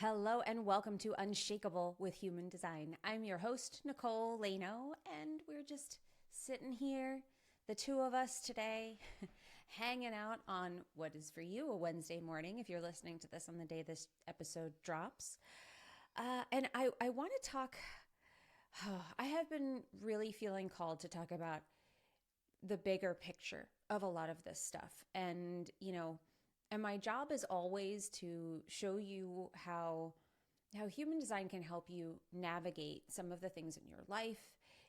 Hello and welcome to Unshakable with Human Design. I'm your host, Nicole Lano, and we're just sitting here, the two of us today, hanging out on what is for you a Wednesday morning if you're listening to this on the day this episode drops. And I want to talk, I have been really feeling called to talk about the bigger picture of a lot of this stuff. And my job is always to show you how human design can help you navigate some of the things in your life,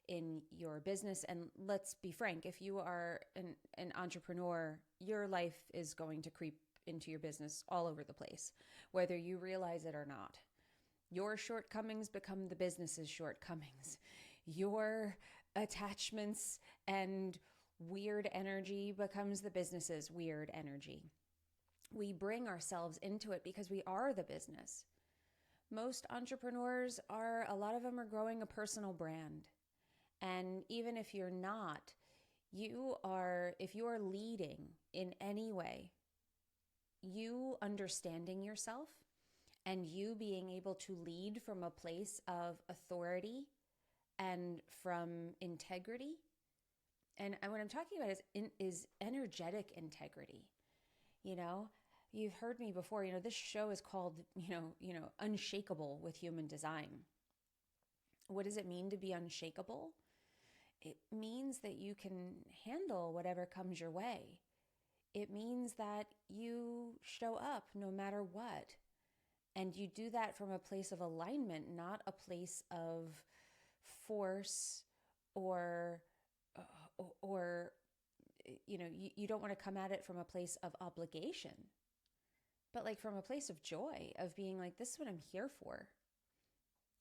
in your business. And let's be frank, if you are an entrepreneur, your life is going to creep into your business all over the place, whether you realize it or not. Your shortcomings become the business's shortcomings. Your attachments and weird energy becomes the business's weird energy. We bring ourselves into it because we are the business. Most entrepreneurs a lot of them are growing a personal brand. And even if you're not, if you are leading in any way, you understanding yourself and you being able to lead from a place of authority and from integrity. And what I'm talking about is energetic integrity. You've heard me before, this show is called, Unshakable with Human Design. What does it mean to be unshakable? It means that you can handle whatever comes your way. It means that you show up no matter what. And you do that from a place of alignment, not a place of force or you don't want to come at it from a place of obligation, but like from a place of joy, of being like, this is what I'm here for.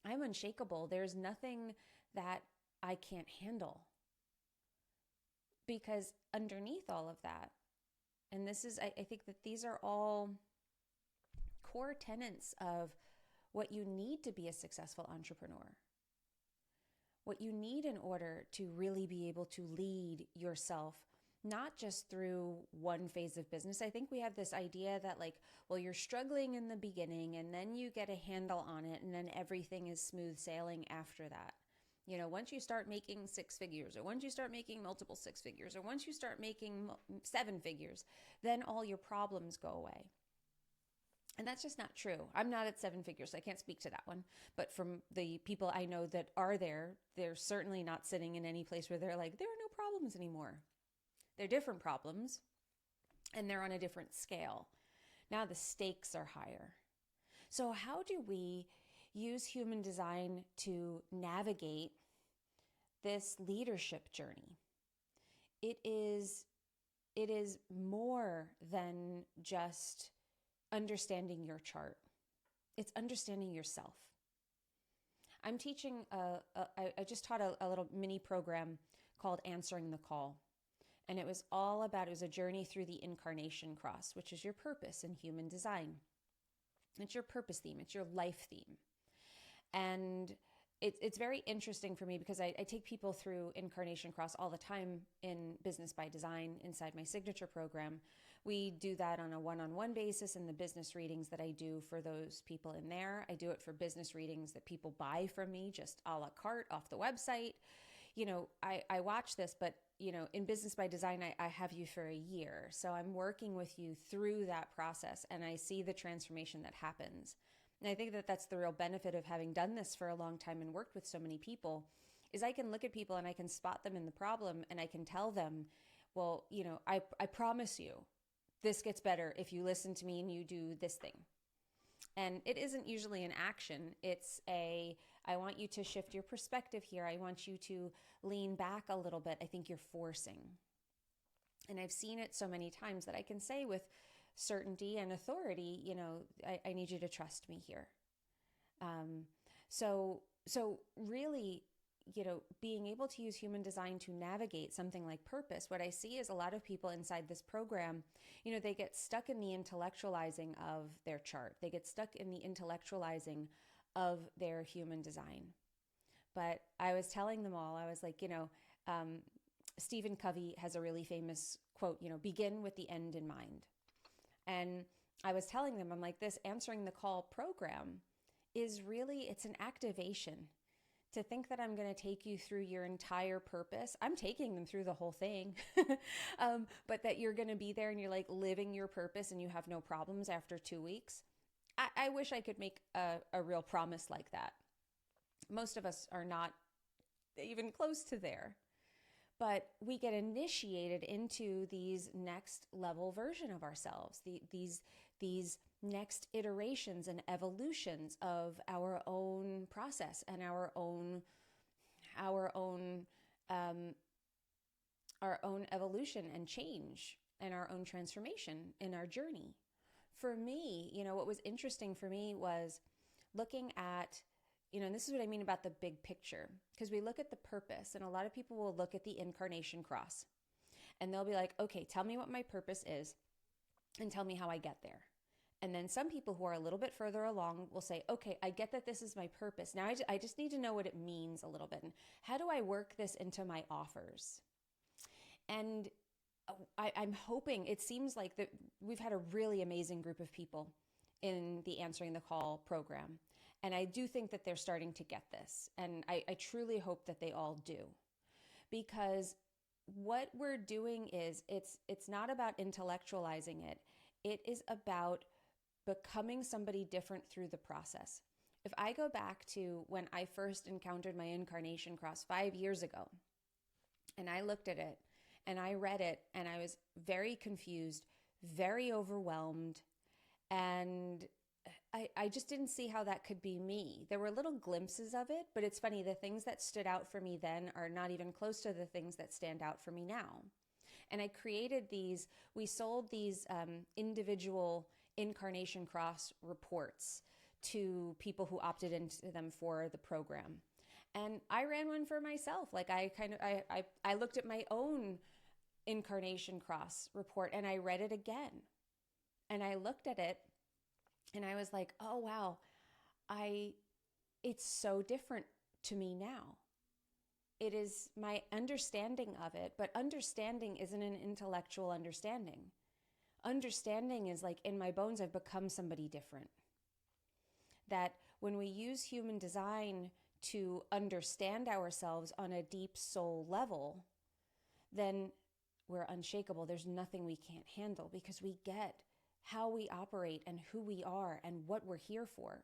I'm unshakable. There's nothing that I can't handle. Because underneath all of that, and I think that these are all core tenets of what you need to be a successful entrepreneur. What you need in order to really be able to lead yourself, not just through one phase of business. I think we have this idea that you're struggling in the beginning and then you get a handle on it and then everything is smooth sailing after that. Once you start making six figures, or once you start making multiple six figures, or once you start making seven figures, then all your problems go away. And that's just not true. I'm not at seven figures, so I can't speak to that one. But from the people I know that are there, they're certainly not sitting in any place where they're like, there are no problems anymore. They're different problems, and they're on a different scale. Now the stakes are higher. So how do we use human design to navigate this leadership journey? It is more than just understanding your chart. It's understanding yourself. I'm teaching, I just taught a little mini program called Answering the Call. And it was a journey through the Incarnation Cross, which is your purpose in human design. It's your purpose theme. It's your life theme. And it's very interesting for me because I take people through Incarnation Cross all the time in Business by Design inside my signature program. We do that on a one-on-one basis in the business readings that I do for those people in there. I do it for business readings that people buy from me just a la carte off the website. I watch this, but in Business by Design, I have you for a year. So I'm working with you through that process and I see the transformation that happens. And I think that that's the real benefit of having done this for a long time and worked with so many people is I can look at people and I can spot them in the problem and I can tell them, well, I promise you this gets better if you listen to me and you do this thing. And it isn't usually an action. It's I want you to shift your perspective here. I want you to lean back a little bit. I think you're forcing. And I've seen it so many times that I can say with certainty and authority, I need you to trust me here. So really, being able to use human design to navigate something like purpose, what I see is a lot of people inside this program, they get stuck in the intellectualizing of their chart. They get stuck in the intellectualizing of their human design. But I was telling them all, I was like, Stephen Covey has a really famous quote, begin with the end in mind. And I was telling them, I'm like, this answering the call program is really, it's an activation. To think that I'm going to take you through your entire purpose, I'm taking them through the whole thing, but that you're going to be there and you're like living your purpose and you have no problems after 2 weeks. I wish I could make a real promise like that. Most of us are not even close to there, but we get initiated into these next level version of ourselves, these next iterations and evolutions of our own process and our own evolution and change and our own transformation in our journey. For me, what was interesting for me was looking at, and this is what I mean about the big picture, because we look at the purpose, and a lot of people will look at the Incarnation Cross and they'll be like, okay, tell me what my purpose is and tell me how I get there. And then some people who are a little bit further along will say, okay, I get that this is my purpose. Now I just need to know what it means a little bit. And how do I work this into my offers? And I'm hoping, it seems like that we've had a really amazing group of people in the Answering the Call program. And I do think that they're starting to get this. And I truly hope that they all do. Because what we're doing is, it's not about intellectualizing it. It is about becoming somebody different through the process. If I go back to when I first encountered my Incarnation Cross 5 years ago, and I looked at it and I read it and I was very confused, very overwhelmed, and I just didn't see how that could be me. There were little glimpses of it, but it's funny, the things that stood out for me then are not even close to the things that stand out for me now. And I created we sold these individual Incarnation Cross reports to people who opted into them for the program. And I ran one for myself. Like I looked at my own Incarnation Cross report and I read it again. And I looked at it and I was like, oh, wow, it's so different to me now. It is my understanding of it, but understanding isn't an intellectual understanding. Understanding is like in my bones, I've become somebody different. That when we use human design to understand ourselves on a deep soul level, then we're unshakable. There's nothing we can't handle because we get how we operate and who we are and what we're here for.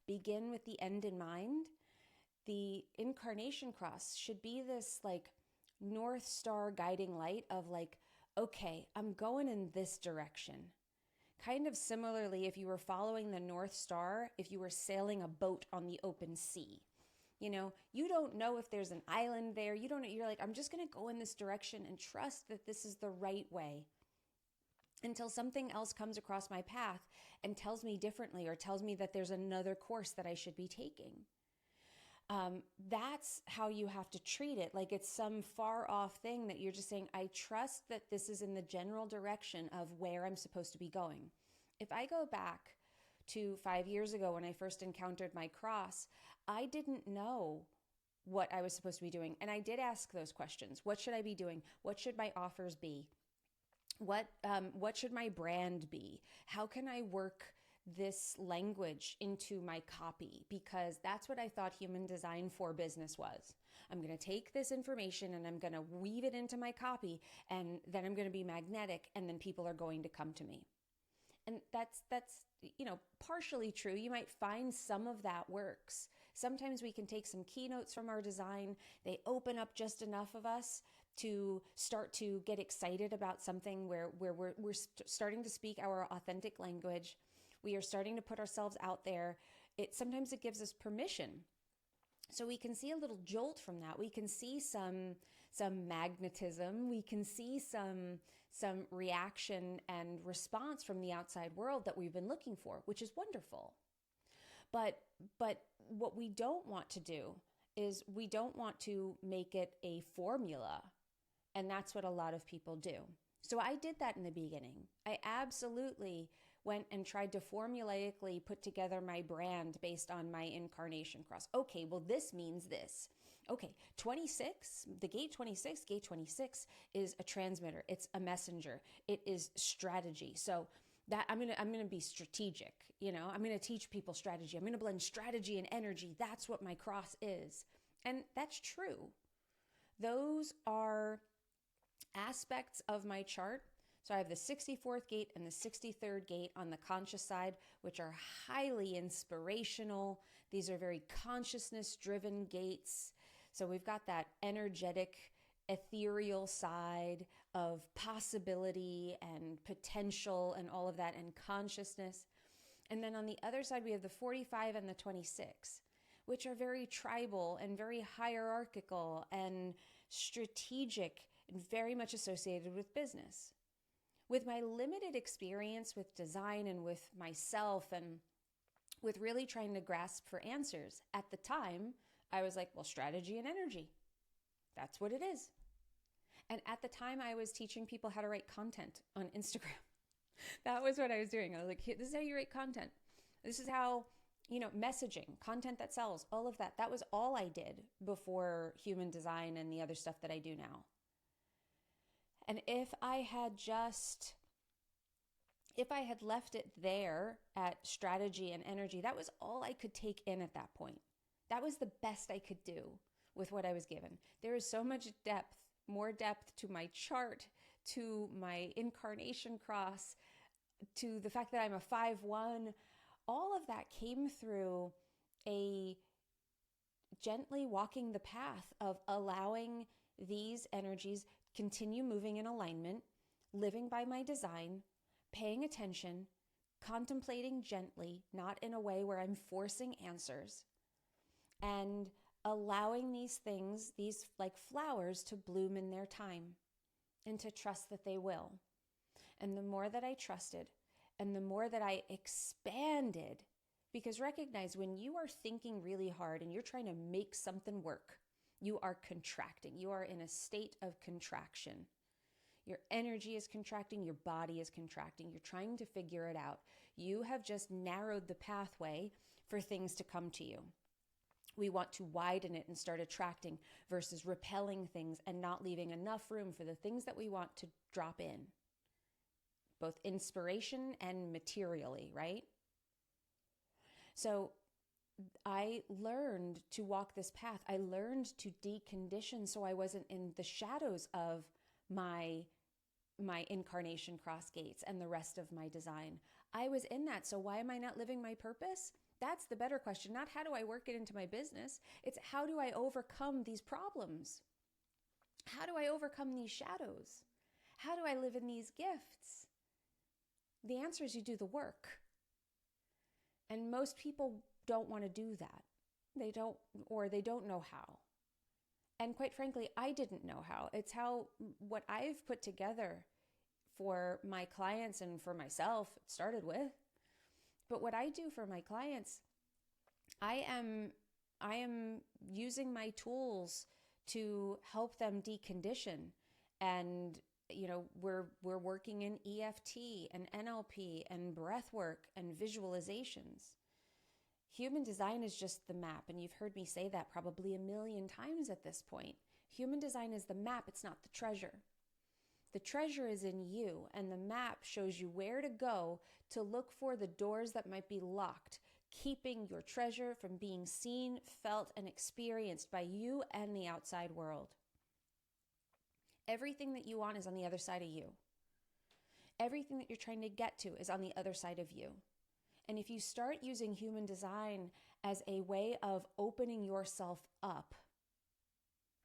Begin with the end in mind. The Incarnation Cross should be this like North Star guiding light of like, okay, I'm going in this direction. Kind of similarly, if you were following the North Star, if you were sailing a boat on the open sea, you don't know if there's an island there. You don't know. You're like, I'm just going to go in this direction and trust that this is the right way until something else comes across my path and tells me differently or tells me that there's another course that I should be taking. That's how you have to treat it. Like it's some far off thing that you're just saying, I trust that this is in the general direction of where I'm supposed to be going. If I go back to 5 years ago when I first encountered my cross, I didn't know what I was supposed to be doing. And I did ask those questions. What should I be doing? What should my offers be? What should my brand be? How can I work this language into my copy? Because that's what I thought human design for business was. I'm going to take this information and I'm going to weave it into my copy, and then I'm going to be magnetic, and then people are going to come to me. And that's partially true. You might find some of that works. Sometimes we can take some keynotes from our design. They open up just enough of us to start to get excited about something where we're starting to speak our authentic language. We are starting to put ourselves out there. Sometimes it gives us permission. So we can see a little jolt from that. We can see some magnetism. We can see some reaction and response from the outside world that we've been looking for, which is wonderful. But what we don't want to do is we don't want to make it a formula. And that's what a lot of people do. So I did that in the beginning. I absolutely went and tried to formulaically put together my brand based on my Incarnation Cross. Okay, well, this means this. Okay, 26, the gate 26 is a transmitter. It's a messenger. It is strategy. So That I'm going to be strategic, I'm going to teach people strategy. I'm going to blend strategy and energy. That's what my cross is. And that's true. Those are aspects of my chart. So I have the 64th gate and the 63rd gate on the conscious side, which are highly inspirational. These are very consciousness-driven gates. So we've got that energetic, ethereal side of possibility and potential and all of that, and consciousness. And then on the other side, we have the 45 and the 26, which are very tribal and very hierarchical and strategic and very much associated with business. With my limited experience with design and with myself and with really trying to grasp for answers, at the time, I was like, well, strategy and energy, that's what it is. And at the time, I was teaching people how to write content on Instagram. That was what I was doing. I was like, this is how you write content. This is how, messaging, content that sells, all of that. That was all I did before human design and the other stuff that I do now. And if I had left it there at strategy and energy, that was all I could take in at that point. That was the best I could do with what I was given. There is so much depth, more depth to my chart, to my Incarnation Cross, to the fact that I'm a 5-1. All of that came through a gently walking the path of allowing these energies continue moving in alignment, living by my design, paying attention, contemplating gently, not in a way where I'm forcing answers, and allowing these things, these like flowers, to bloom in their time and to trust that they will. And the more that I trusted and the more that I expanded, because recognize when you are thinking really hard and you're trying to make something work, you are contracting. You are in a state of contraction. Your energy is contracting. Your body is contracting. You're trying to figure it out. You have just narrowed the pathway for things to come to you. We want to widen it and start attracting versus repelling things and not leaving enough room for the things that we want to drop in, both inspiration and materially, right? So I learned to walk this path. I learned to decondition so I wasn't in the shadows of my Incarnation Cross gates and the rest of my design. I was in that. So why am I not living my purpose? That's the better question. Not how do I work it into my business? It's how do I overcome these problems? How do I overcome these shadows? How do I live in these gifts? The answer is you do the work. And most people don't want to do that. They don't know how. And quite frankly, I didn't know how. It's how what I've put together for my clients and for myself started with. But what I do for my clients, I am using my tools to help them decondition. And we're working in EFT and NLP and breath work and visualizations. Human design is just the map, and you've heard me say that probably a million times at this point. Human design is the map, it's not the treasure. The treasure is in you, and the map shows you where to go to look for the doors that might be locked, keeping your treasure from being seen, felt, and experienced by you and the outside world. Everything that you want is on the other side of you. Everything that you're trying to get to is on the other side of you. And if you start using human design as a way of opening yourself up,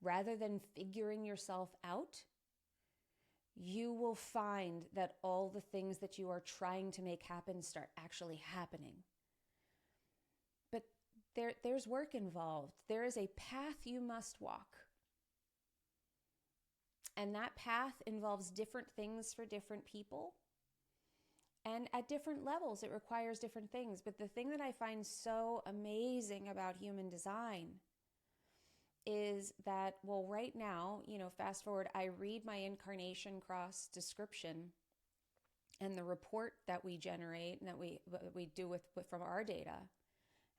rather than figuring yourself out, you will find that all the things that you are trying to make happen start actually happening. But there's work involved. There is a path you must walk. And that path involves different things for different people. And at different levels, it requires different things. But the thing that I find so amazing about human design is that, well, right now, fast forward, I read my Incarnation Cross description and the report that we generate and that we do with from our data.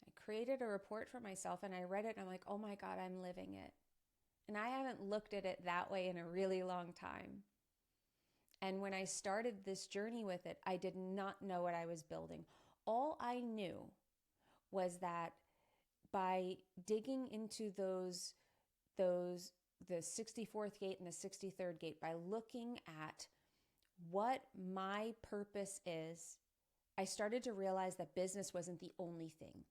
I created a report for myself and I read it and I'm like, oh my God, I'm living it. And I haven't looked at it that way in a really long time. And when I started this journey with it, I did not know what I was building. All I knew was that by digging into the 64th gate and the 63rd gate, by looking at what my purpose is, I started to realize that business wasn't the only thing,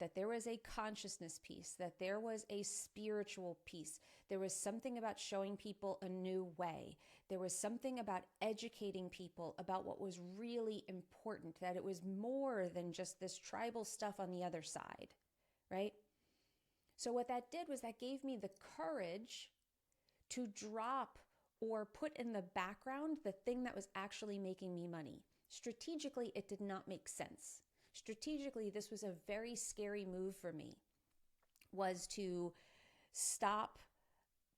that there was a consciousness piece, that there was a spiritual piece. There was something about showing people a new way. There was something about educating people about what was really important, that it was more than just this tribal stuff on the other side, right? So what that did was that gave me the courage to drop or put in the background the thing that was actually making me money. Strategically, it did not make sense. Strategically, this was a very scary move for me, was to stop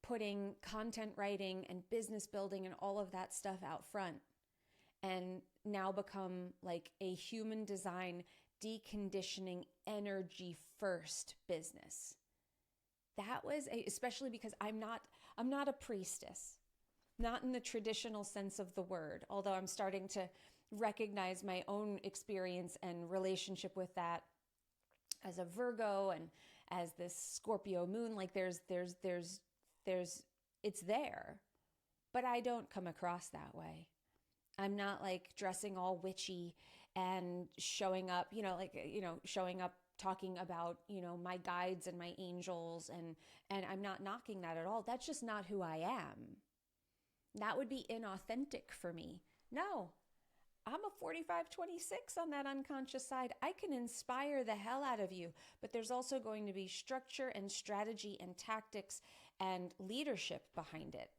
putting content writing and business building and all of that stuff out front and now become like a human design deconditioning energy first business. That was especially because I'm not a priestess, not in the traditional sense of the word, although I'm starting to recognize my own experience and relationship with that as a Virgo and as this Scorpio moon. Like there's it's there, but I don't come across that way. I'm not like dressing all witchy and showing up, showing up talking about, my guides and my angels, and I'm not knocking that at all. That's just not who I am. That would be inauthentic for me. No, I'm a 45-26 on that unconscious side. I can inspire the hell out of you, but there's also going to be structure and strategy and tactics and leadership behind it.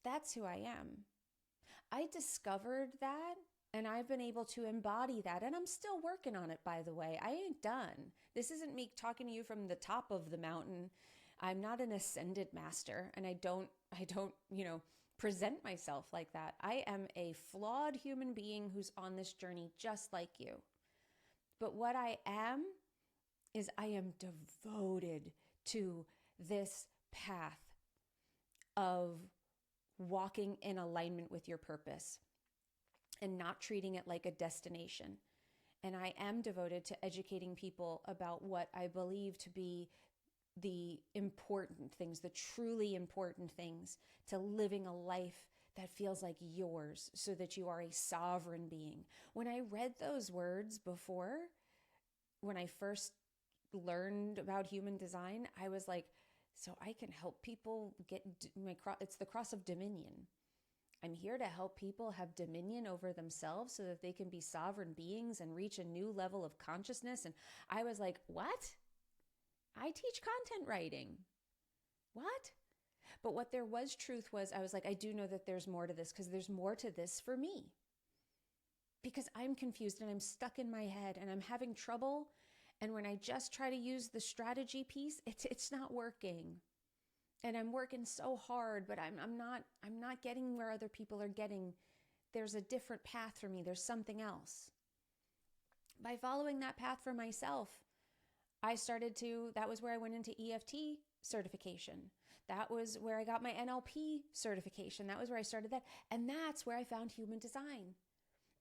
That's who I am. I discovered that, and I've been able to embody that, and I'm still working on it, by the way. I ain't done. This isn't me talking to you from the top of the mountain. I'm not an ascended master, and I don't, present myself like that. I am a flawed human being who's on this journey just like you. But what I am is I am devoted to this path of walking in alignment with your purpose and not treating it like a destination. And I am devoted to educating people about what I believe to be the important things, the truly important things, to living a life that feels like yours so that you are a sovereign being. When I read those words before, when I first learned about human design, I was like, so I can help people get my cross. It's the cross of dominion. I'm here to help people have dominion over themselves so that they can be sovereign beings and reach a new level of consciousness. And I was like, what? I teach content writing. What? But what there was truth was, I was like, I do know that there's more to this, because there's more to this for me. Because I'm confused and I'm stuck in my head and I'm having trouble. And when I just try to use the strategy piece, it's not working. And I'm working so hard, but I'm not getting where other people are getting. There's a different path for me. There's something else. By following that path for myself, that was where I went into EFT certification. That was where I got my NLP certification. That was where I started that. And that's where I found human design.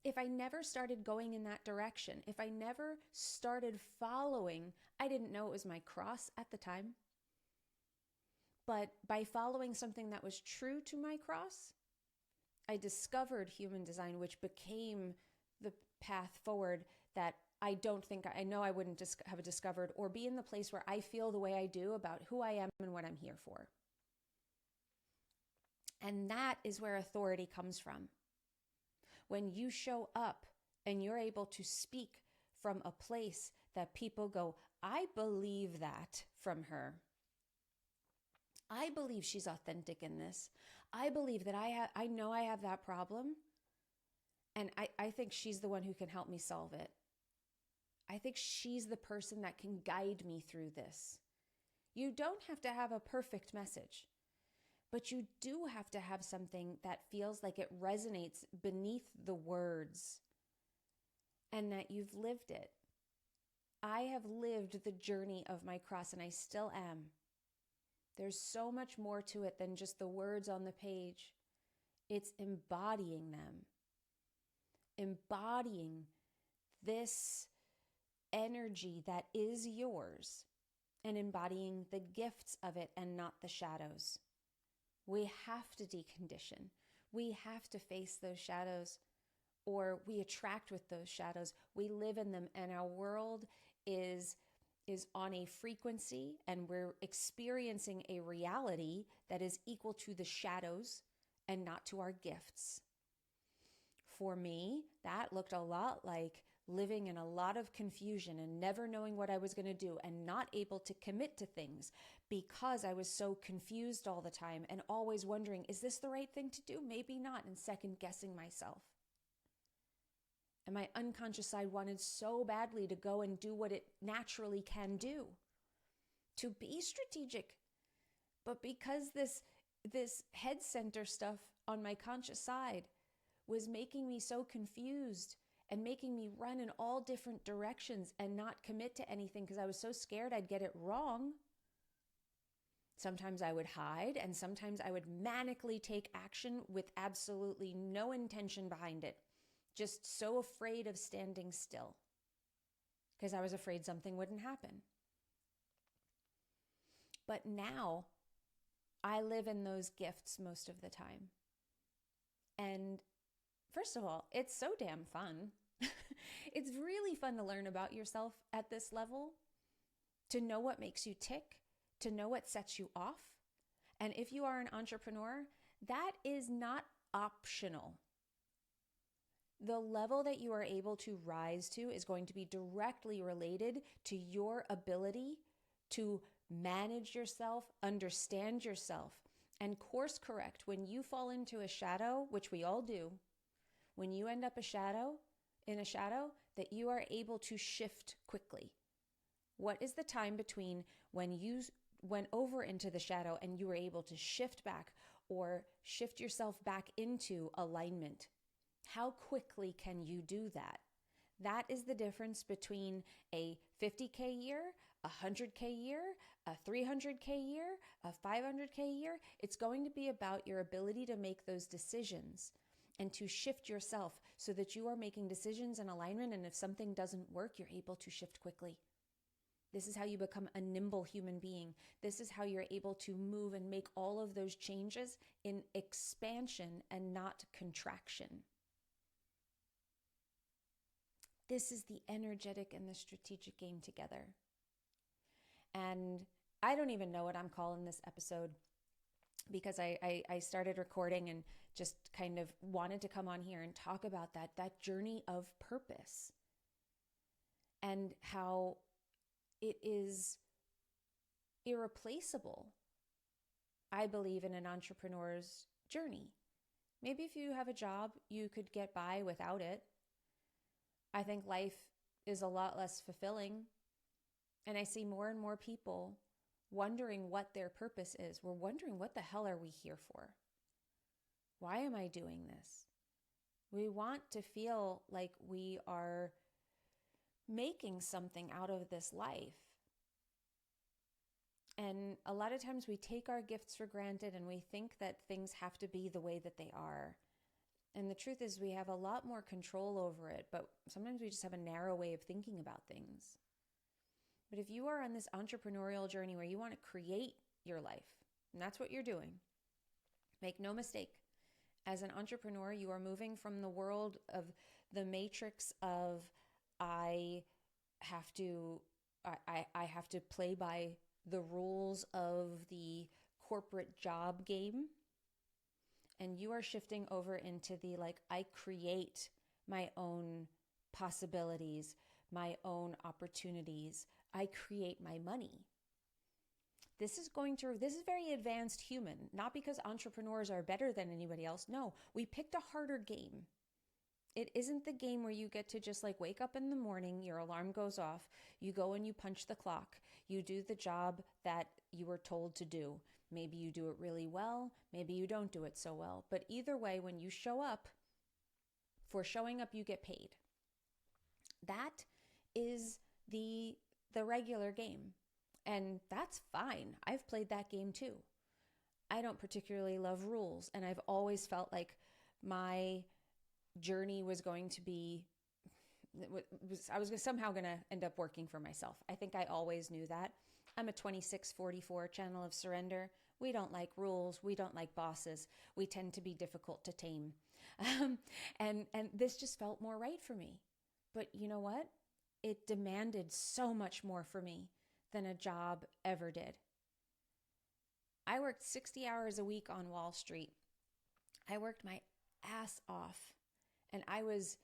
If I never started going in that direction, if I never started following, I didn't know it was my cross at the time. But by following something that was true to my cross, I discovered human design, which became the path forward that I know I wouldn't have discovered or be in the place where I feel the way I do about who I am and what I'm here for. And that is where authority comes from. When you show up and you're able to speak from a place that people go, I believe that from her. I believe she's authentic in this. I believe that I know I have that problem, and I think she's the one who can help me solve it. I think she's the person that can guide me through this. You don't have to have a perfect message, but you do have to have something that feels like it resonates beneath the words and that you've lived it. I have lived the journey of my cross, and I still am. There's so much more to it than just the words on the page. It's embodying them, embodying this energy that is yours and embodying the gifts of it and not the shadows. We have to decondition. We have to face those shadows, or we attract with those shadows. We live in them, and our world is on a frequency, and we're experiencing a reality that is equal to the shadows and not to our gifts. For me, that looked a lot like living in a lot of confusion and never knowing what I was going to do and not able to commit to things because I was so confused all the time and always wondering, is this the right thing to do? Maybe not, and second guessing myself. And my unconscious side wanted so badly to go and do what it naturally can do, to be strategic. But because this head center stuff on my conscious side was making me so confused and making me run in all different directions and not commit to anything because I was so scared I'd get it wrong. Sometimes I would hide, and sometimes I would manically take action with absolutely no intention behind it. Just so afraid of standing still because I was afraid something wouldn't happen. But now I live in those gifts most of the time. And first of all, it's so damn fun. It's really fun to learn about yourself at this level, to know what makes you tick, to know what sets you off. And if you are an entrepreneur, that is not optional. The level that you are able to rise to is going to be directly related to your ability to manage yourself, understand yourself, and course correct when you fall into a shadow, which we all do. When you end up in a shadow, that you are able to shift quickly. What is the time between when you went over into the shadow and you were able to shift back or shift yourself back into alignment? How quickly can you do that? That is the difference between a 50K year, a 100K year, a 300K year, a 500K year. It's going to be about your ability to make those decisions and to shift yourself so that you are making decisions in alignment. And if something doesn't work, you're able to shift quickly. This is how you become a nimble human being. This is how you're able to move and make all of those changes in expansion and not contraction. This is the energetic and the strategic game together. And I don't even know what I'm calling this episode because I started recording and just kind of wanted to come on here and talk about that journey of purpose and how it is irreplaceable, I believe, in an entrepreneur's journey. Maybe if you have a job, you could get by without it. I think life is a lot less fulfilling. And I see more and more people wondering what their purpose is. We're wondering, what the hell are we here for? Why am I doing this? We want to feel like we are making something out of this life. And a lot of times we take our gifts for granted and we think that things have to be the way that they are. And the truth is we have a lot more control over it, but sometimes we just have a narrow way of thinking about things. But if you are on this entrepreneurial journey where you want to create your life, and that's what you're doing, make no mistake, as an entrepreneur, you are moving from the world of the matrix of I have to play by the rules of the corporate job game. And you are shifting over into the I create my own possibilities, my own opportunities. I create my money. This is very advanced human, not because entrepreneurs are better than anybody else. No, we picked a harder game. It isn't the game where you get to just wake up in the morning, your alarm goes off, you go and you punch the clock, you do the job that you were told to do. Maybe you do it really well, maybe you don't do it so well. But either way, when you show up, for showing up, you get paid. That is the regular game. And that's fine. I've played that game too. I don't particularly love rules. And I've always felt like my journey was going to be, I was somehow going to end up working for myself. I think I always knew that. I'm a 2644 channel of surrender. We don't like rules. We don't like bosses. We tend to be difficult to tame. And this just felt more right for me. But you know what? It demanded so much more for me than a job ever did. I worked 60 hours a week on Wall Street. I worked my ass off, and I was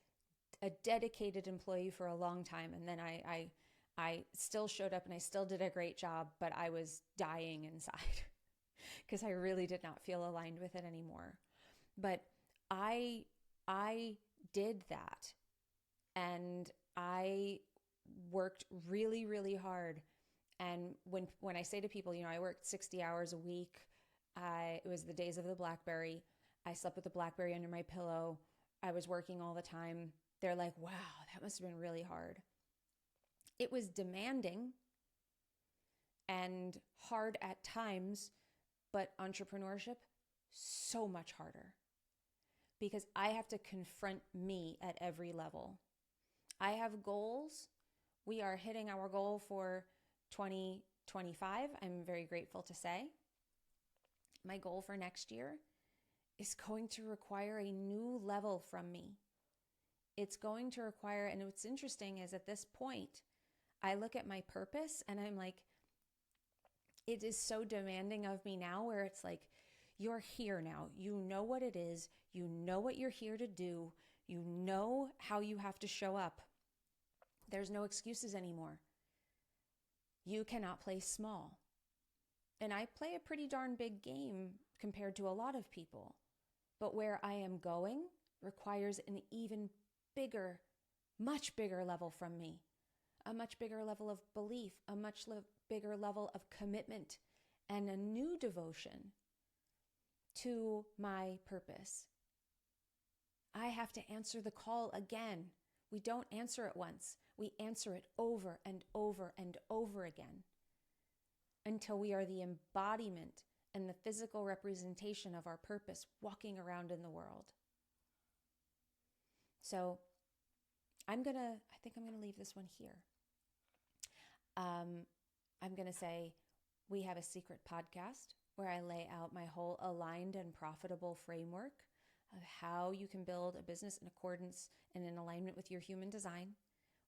a dedicated employee for a long time. And then I still showed up and I still did a great job, but I was dying inside because I really did not feel aligned with it anymore. But I did that, and I worked really, really hard. And when I say to people, I worked 60 hours a week, it was the days of the BlackBerry. I slept with the BlackBerry under my pillow. I was working all the time. They're like, wow, that must have been really hard. It was demanding and hard at times, but entrepreneurship, so much harder because I have to confront me at every level. I have goals. We are hitting our goal for 2025. I'm very grateful to say. My goal for next year is going to require a new level from me. It's going to require, and what's interesting is at this point, I look at my purpose and I'm like, it is so demanding of me now where it's like, you're here now. You know what it is. You know what you're here to do. You know how you have to show up. There's no excuses anymore. You cannot play small. And I play a pretty darn big game compared to a lot of people. But where I am going requires an even bigger, much bigger level from me. A much bigger level of belief, a much bigger level of commitment, and a new devotion to my purpose. I have to answer the call again. We don't answer it once. We answer it over and over and over again until we are the embodiment and the physical representation of our purpose walking around in the world. So I think I'm going to leave this one here. I'm going to say we have a secret podcast where I lay out my whole aligned and profitable framework of how you can build a business in accordance and in alignment with your human design,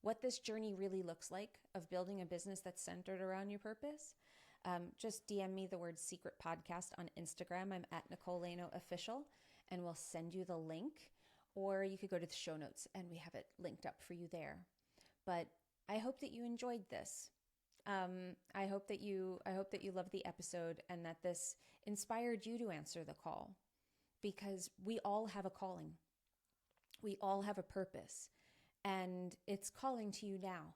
what this journey really looks like of building a business that's centered around your purpose. Just DM me the word secret podcast on Instagram. I'm at Nicole Lano Official, and we'll send you the link, or you could go to the show notes and we have it linked up for you there. But I hope that you enjoyed this. I hope that you loved the episode and that this inspired you to answer the call, because we all have a calling. We all have a purpose, and it's calling to you now.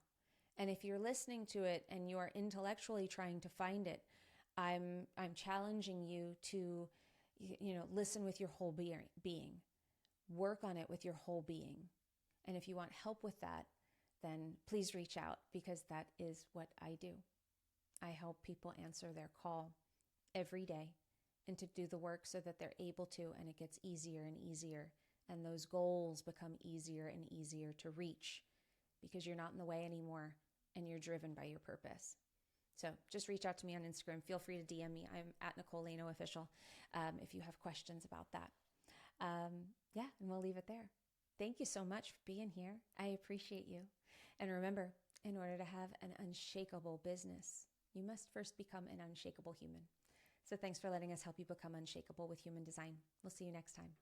And if you're listening to it and you are intellectually trying to find it, I'm challenging you to, listen with your whole being, work on it with your whole being. And if you want help with that, then please reach out, because that is what I do. I help people answer their call every day and to do the work so that they're able to, and it gets easier and easier. And those goals become easier and easier to reach because you're not in the way anymore and you're driven by your purpose. So just reach out to me on Instagram. Feel free to DM me. I'm at Nicole Lano Official if you have questions about that. And we'll leave it there. Thank you so much for being here. I appreciate you. And remember, in order to have an unshakable business, you must first become an unshakable human. So thanks for letting us help you become unshakable with human design. We'll see you next time.